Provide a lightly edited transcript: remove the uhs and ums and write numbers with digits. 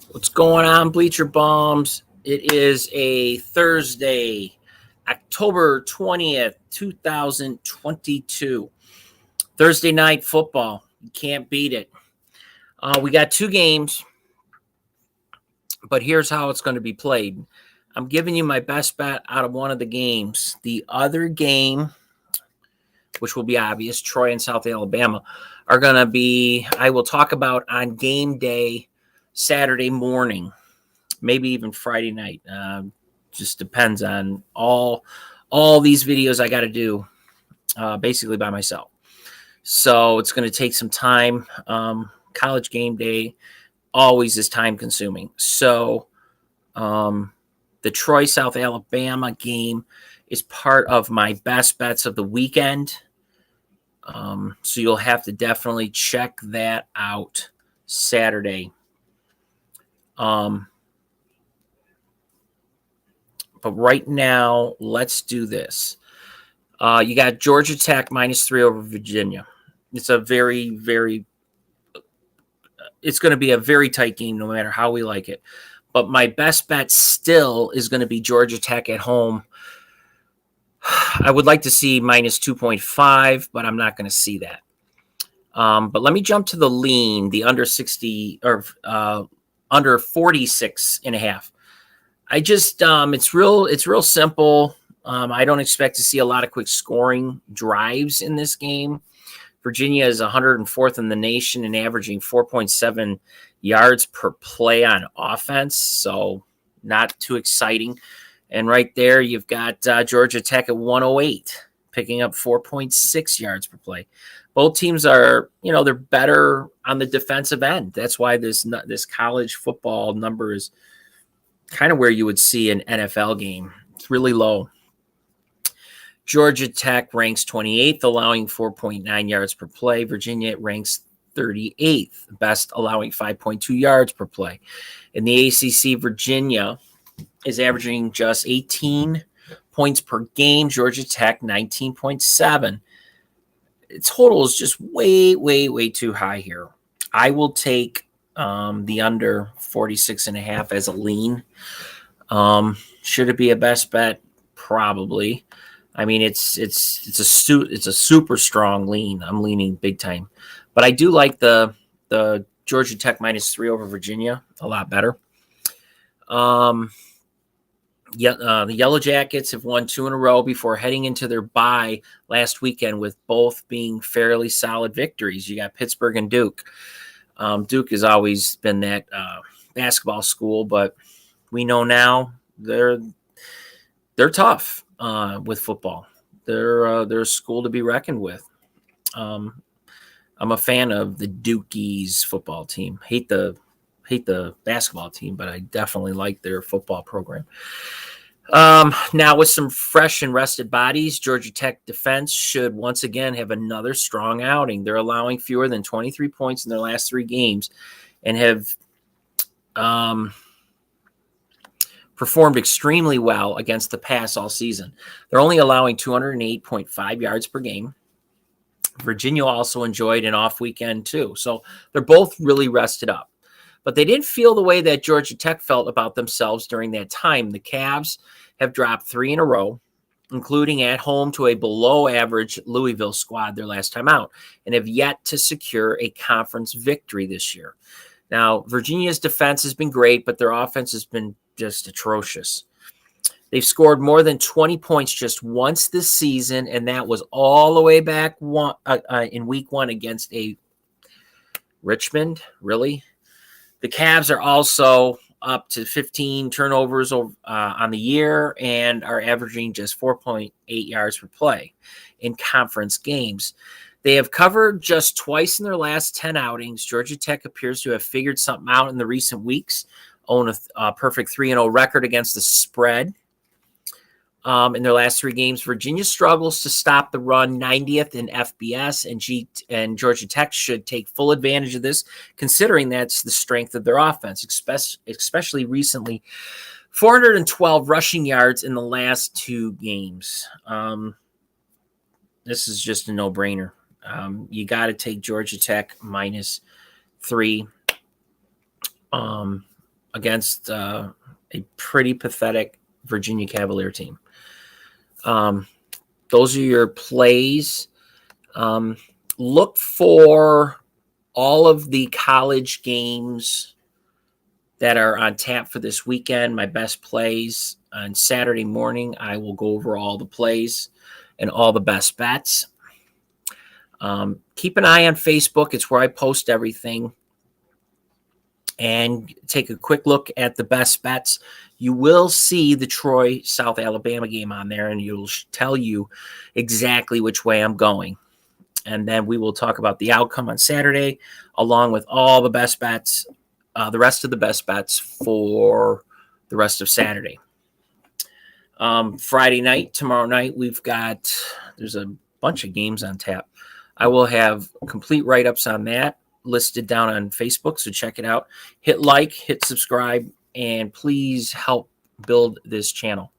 What's going on, Bleacher Bombs? It is a Thursday, October 20th, 2022. Thursday night football. You can't beat it. We got two games, but here's how it's going to be played. I'm giving you my best bet out of one of the games. The other game, which will be obvious, Troy and South Alabama, are going to be, I will talk about on game day Saturday morning. Maybe even Friday night. Just depends on all these videos I got to do basically by myself. So it's going to take some time. College game day always is time consuming. So the Troy South Alabama game is part of my best bets of the weekend. So you'll have to definitely check that out Saturday. But right now, let's do this. You got Georgia Tech -3 over Virginia. It's a it's going to be a very tight game no matter how we like it. But my best bet still is going to be Georgia Tech at home. I would like to see -2.5, but I'm not going to see that. But let me jump to the lean, the under 60 or under 46.5. I just it's real simple. I don't expect to see a lot of quick scoring drives in this game. Virginia is 104th in the nation and averaging 4.7 yards per play on offense, so not too exciting. And right there, you've got Georgia Tech at 108, picking up 4.6 yards per play. Both teams are, they're better on the defensive end. That's why this college football number is kind of where you would see an NFL game. It's really low. Georgia Tech ranks 28th, allowing 4.9 yards per play. Virginia ranks 38th, best allowing 5.2 yards per play. In the ACC, Virginia is averaging just 18 points per game. Georgia Tech, 19.7. Total is just way, way, way too high here. I will take the under 46.5 as a lean. Should it be a best bet? Probably. I mean, it's a super strong lean. I'm leaning big time, but I do like the Georgia Tech -3 over Virginia a lot better. The Yellow Jackets have won 2 in a row before heading into their bye last weekend, with both being fairly solid victories. You got Pittsburgh and Duke. Duke has always been that basketball school, but we know now they're tough with football. They're a school to be reckoned with. I'm a fan of the Dukies football team. Hate the basketball team, but I definitely like their football program. Now with some fresh and rested bodies, Georgia Tech defense should once again have another strong outing. They're allowing fewer than 23 points in their last 3 games and have performed extremely well against the pass all season. They're only allowing 208.5 yards per game. Virginia also enjoyed an off weekend too. So they're both really rested up. But they didn't feel the way that Georgia Tech felt about themselves during that time. The Cavs have dropped 3 in a row, including at home to a below-average Louisville squad their last time out, and have yet to secure a conference victory this year. Now, Virginia's defense has been great, but their offense has been just atrocious. They've scored more than 20 points just once this season, and that was all the way back in week 1 against a Richmond. Really? The Cavs are also up to 15 turnovers on the year and are averaging just 4.8 yards per play in conference games. They have covered just twice in their last 10 outings. Georgia Tech appears to have figured something out in the recent weeks, own a perfect 3-0 record against the spread. In their last 3 games, Virginia struggles to stop the run, 90th in FBS, and Georgia Tech should take full advantage of this, considering that's the strength of their offense, especially recently. 412 rushing yards in the last 2 games. This is just a no-brainer. You got to take Georgia Tech -3. against a pretty pathetic Virginia Cavalier team. Those are your plays. Look for all of the college games that are on tap for this weekend. My best plays on Saturday morning. I will go over all the plays and all the best bets. Keep an eye on Facebook. It's where I post everything. And take a quick look at the best bets. You will see the Troy South Alabama game on there, and it'll tell you exactly which way I'm going. And then we will talk about the outcome on Saturday, along with all the best bets, the rest of the best bets for the rest of Saturday. Friday night, tomorrow night, there's a bunch of games on tap. I will have complete write-ups on that listed down on Facebook, so check it out. Hit like, hit subscribe, and please help build this channel.